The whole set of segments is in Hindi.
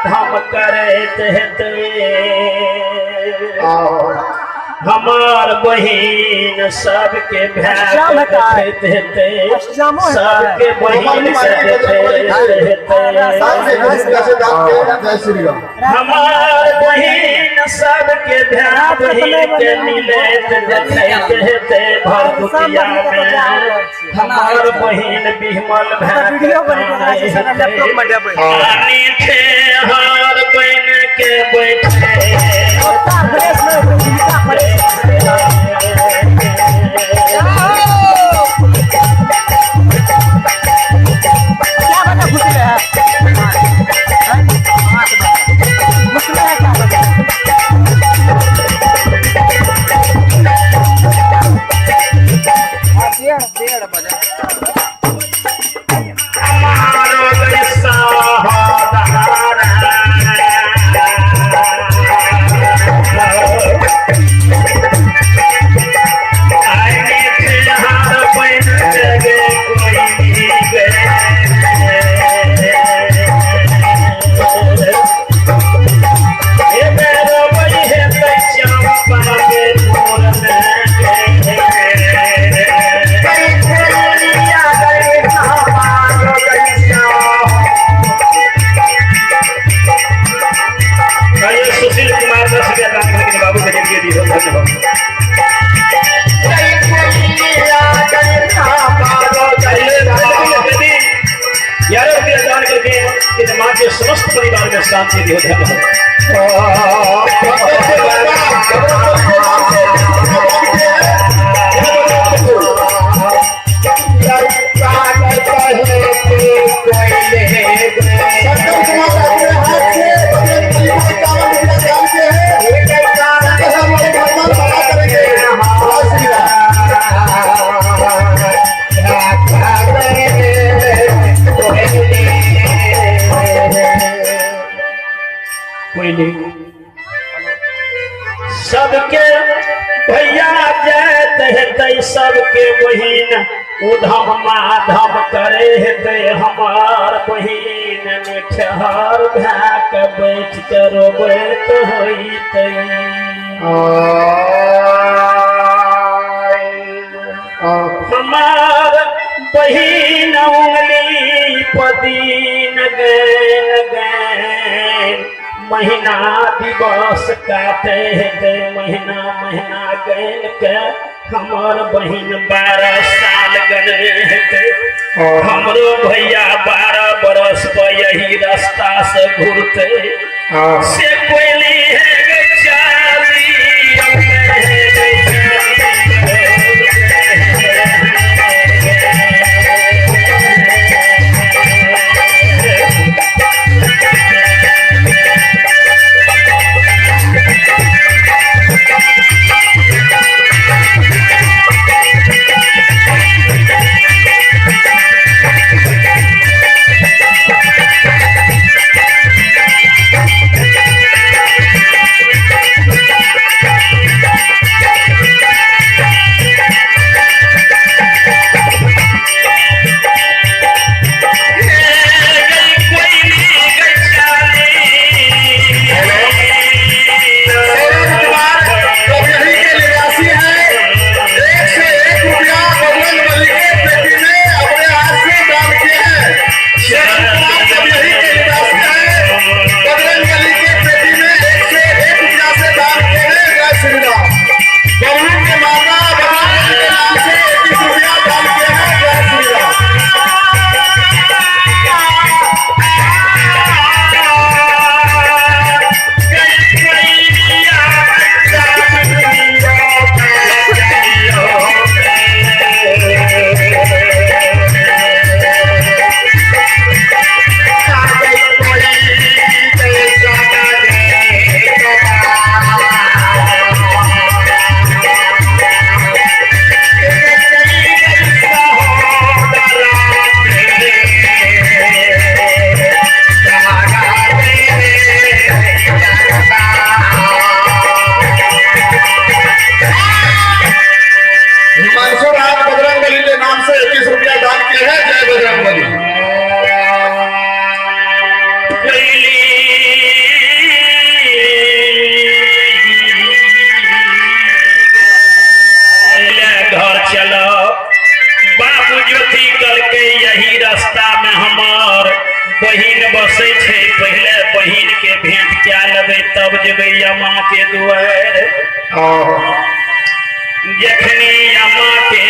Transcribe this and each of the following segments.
धम करते हमार बहिन सबके देते सबके बहिन हमार बहिन सबके बहिन के मिलत देते भरदुतिया में हमार बहिन बिमल नीचे हार बन के बैठे समस्त परिवार में शांति दियो सबके भैया जाते सबके बहिन उधम माधम करे हेते हमार बहिन में ठहर भाक बैठ के रोबैत होइते हमार बहिन उंगली पदीन गैन महीना दिवस काटे हेते महीना महीना गैन के हमार बहिन 12 साल गने हेते हमरो भैया 12 बरस पर यही रास्ता से घूरते से कोयली है चाली बहिन बसे छे पहले बहिन के भेंट क्या लबे तब जबे यमा के दुआर जखनी यमा के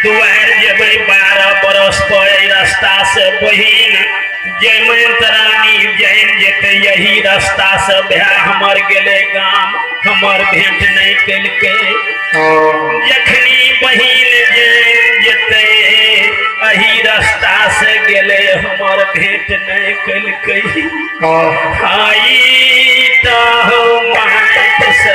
दुआर जबे 12 बरस पर रास्ता से बहिन जयमंत रानी जैन जेते यही रास्ता से भैया हमर गेले गाम हमर भेंट नहीं कलके जखनी बहिन जैन जेते अही रास्ता से गेले हमर भेंट नहीं कलके आई तो माट से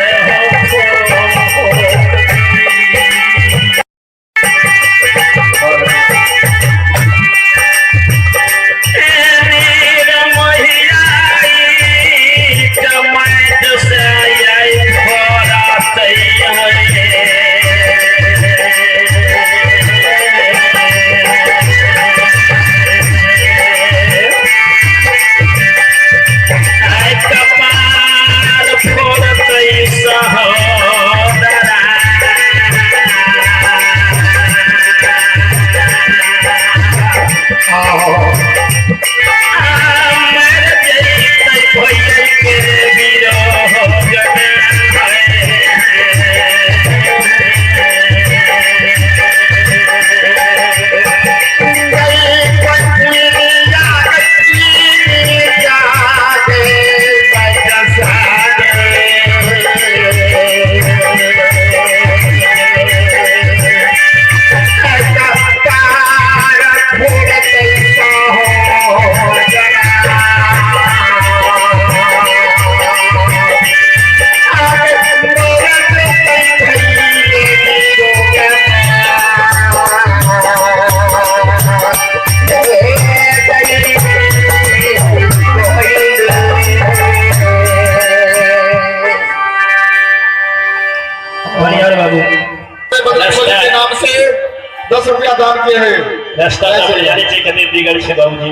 रास्ता जाने से कभी बिगड़ से बाबूजी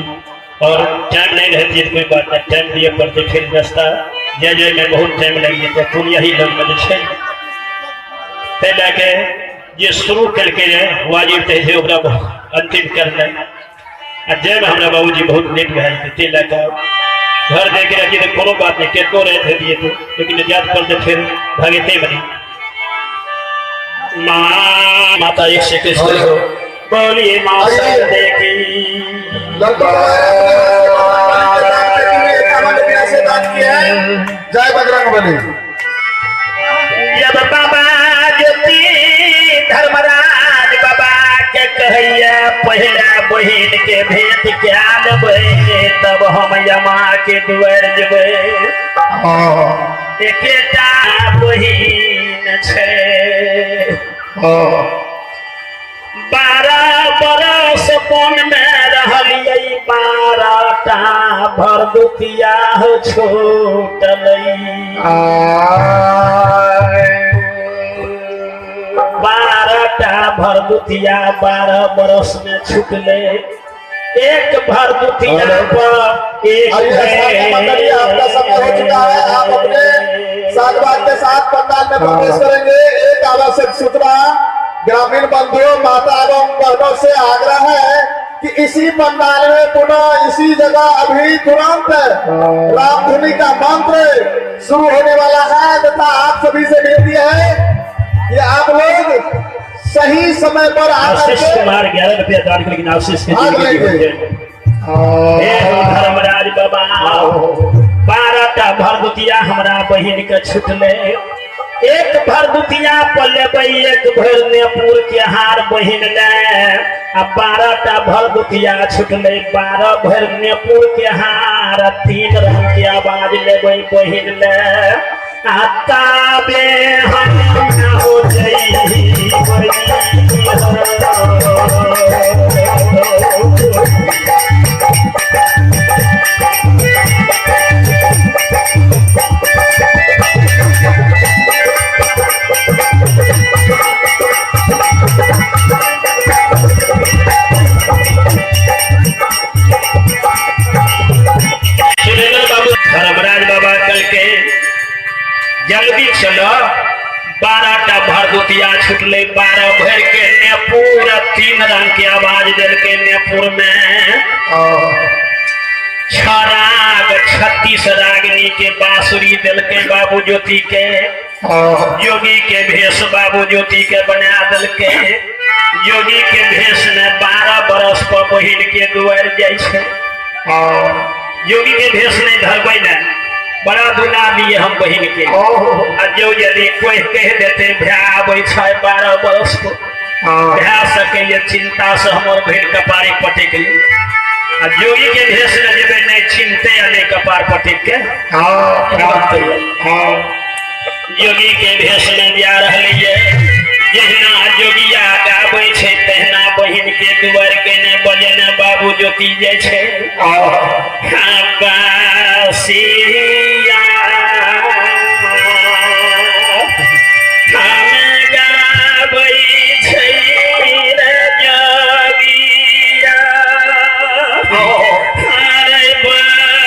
और टाइम नहीं रहती है कोई बात नहीं टाइम दिए पड़ते फिर रास्ता जय जय में बहुत टाइम लग जाता पुल यही लोग में ते लेके ये शुरू करके वाजिब थे ओकरा अंतिम करना जय में हमारा बाबूजी बहुत लेट भैल ते लेके घर दे के रखी तो कोनो बात नहीं केको रहे थे दिए थे लेकिन याद करते फिर भागते बनी माता एक से बोलिए माता देखी जय बजरंगबली। जब बाबा ज्योति धर्मराज बाबा के कहैया पहला बहिन के भेंट क्या लेबे तब हम यमा के दुआर जेबे एकेटा बहिन छे 12 बरस वन में रहलियै 12टा भरदुतिया छूटलै 12टा भरदुतिया 12 बरस में छूटले एक भरदुतिया पर एक आपका समय हो चुका है। आप अपने साधवाद के साथ पंडाल में प्रवेश करेंगे। एक आवश्यक सूचना ग्रामीण बंधुओं माता एवं बहनों से आग्रह है कि इसी पंडाल में पुनः इसी जगह अभी तुरंत रामधुनी का मंत्र शुरू होने वाला है तथा आप सभी से विनती है कि आप लोग सही समय पर आकर के 11 रुपया दान लेकिन आशीष के धर्मराज बाबा 12टा भरदुतिया हमरा बहिन के छुटले एक भरदुतिया पर लेबै एक भरनेपुर के हार बहिन ले 12टा भरदुतिया छुटले 12 भरनेपुर के हार 3 रंग के आवाज लेबै बहिन ले ताबे हम हो जई धर्मराज बाबा कल के जल्दी चलो 12टा भरदुतिया छुटले 12 भर के नेपुर 3 रंग के आवाज दिल के नेपुर में छराग 36 रागनी के बांसुरी दिल के बाबू ज्योति के योगी के भेष बाबू ज्योति के बना दिल के योगी के भेष में 12 बरस पर बहिन के दुआर जाय छे योगी के भेष नहीं धरबै ना बड़ा दुला दिए हम बहिन के जो यदि कोई कह देते भ्या आबै छै 12 बरस को भ्या सके ये चिंता से हमर भेड़ कपारे पटक ली योगी के भेष में जेबे नहीं चिंते अने कपार पटक के योगी के भेष में जा रही जहिना जोगिया गाबै छै तहिना बहिन के दुआर के ने बजने बाबू ज्योति जाय छै बासिया हम गाबै छै रे जोगिया अरे बहिन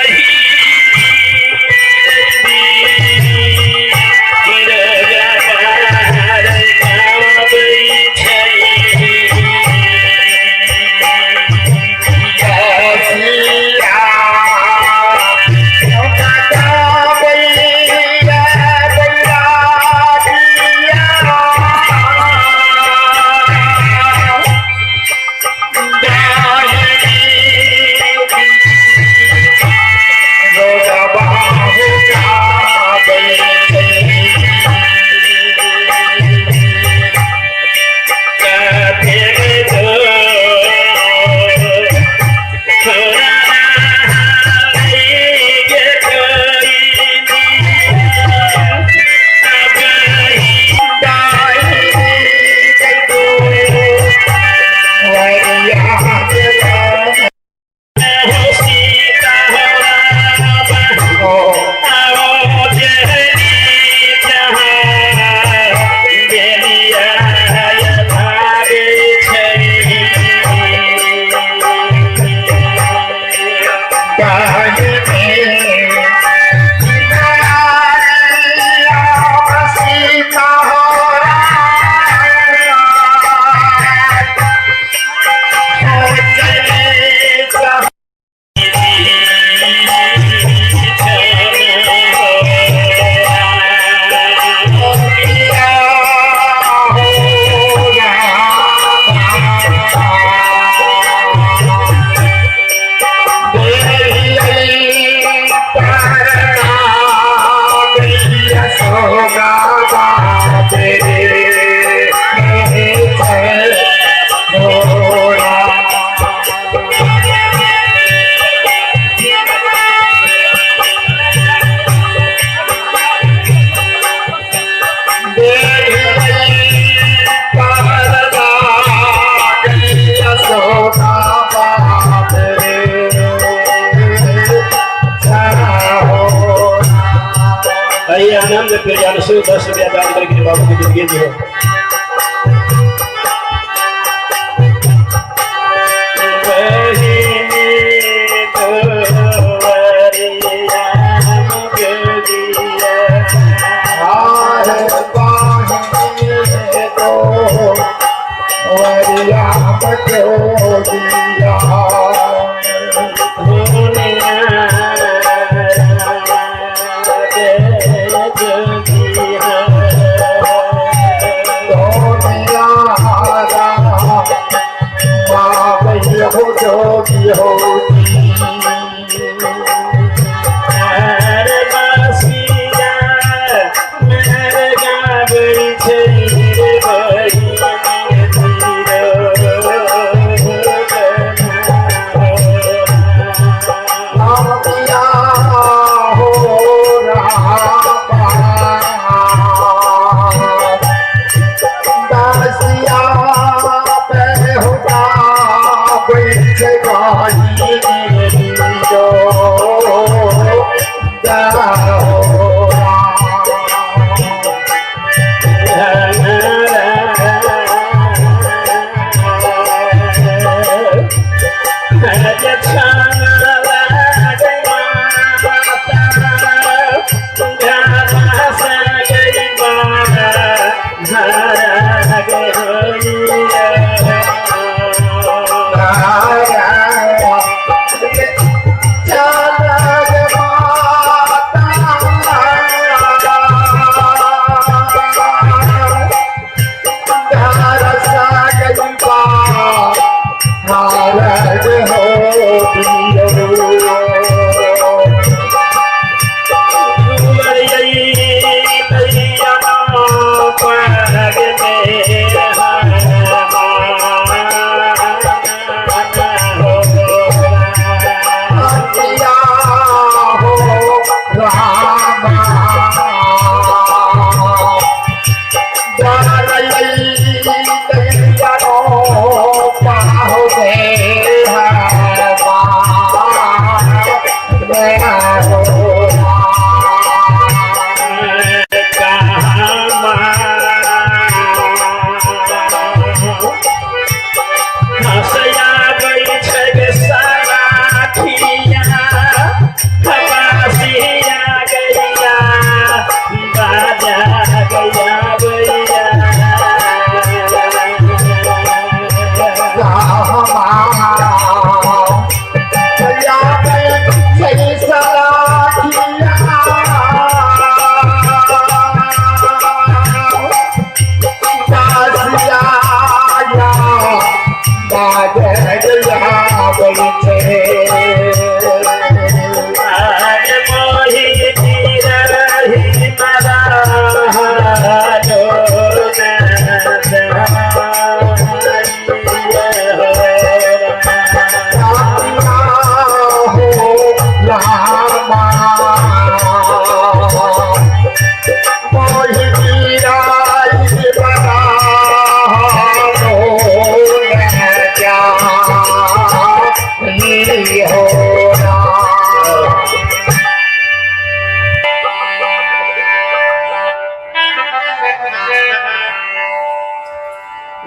आनंद फिर 10 रुपया दान करके बाबू की जिंदगी जी हो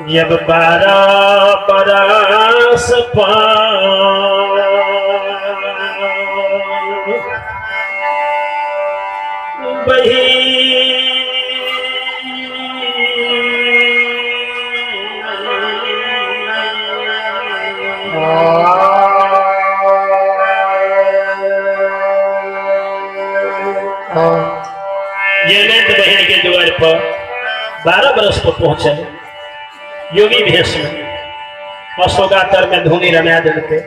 जब 12 बरस बहन के द्वार पर 12 बरस पर पहुंचे योगी भेष में अशोकातर में धूनी रमा देते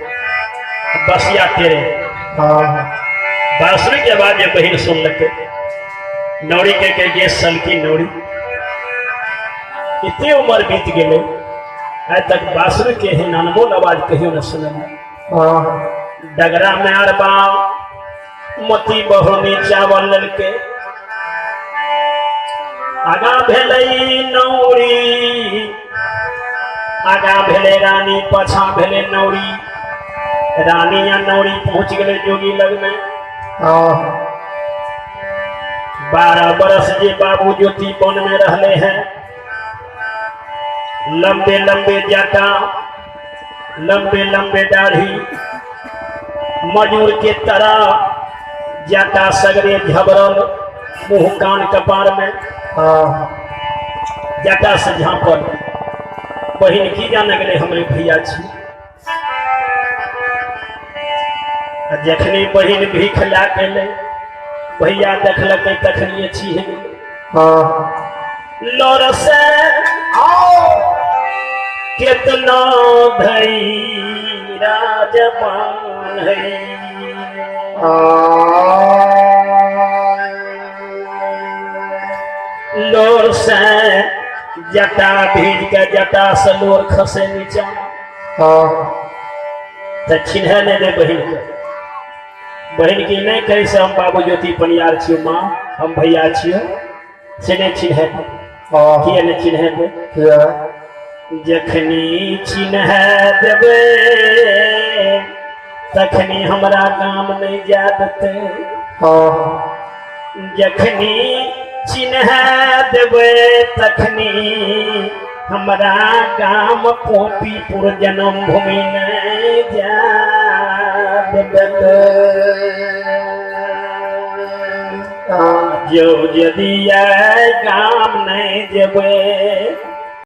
बसिया तेरे बांसुरी के बाद ये बहन सुन लगे नौड़ी के ये सल की नौड़ी इतनी उम्र बीत गए आज तक बांसुरी के ही अनमोल आवाज कहियो न सुन डगरा में अरबा मोती बहुनी चावल ललके आगा भेलई नौड़ी आगा भेले रानी पछा भेले नौड़ी रानी या नौड़ी पहुंच गए जोगी लग में 12 बरस जे बाबू ज्योति वन में रहले हैं लंबे लंबे जाटा लंबे लंबे दाढ़ी मजूर के तरह जाटा सगरे झबरल मुंह कान कपार में जाटा से झांपल बहन की जान गए हमरे भैया छी जखनी बहन भीख ला के भैया देखलक तखनिए छी लौर से कितना धैरा जवान है लोर से जटा भीज के जटा से लोर खसे नीचा तो चिन्ह ले दे बहन की नहीं कही से हम बाबू ज्योति पनियार छी माँ हम भैया छियो से नहीं चिन्ह किए नहीं चिन्ह दे जखनी चिन्ह देवे तखनी हमरा काम नहीं जाते जखनी चिन्ह देवे तखनी हमरा गाम पोपीपुर जन्म भूमि में जा जो यदि गाम नहीं देवे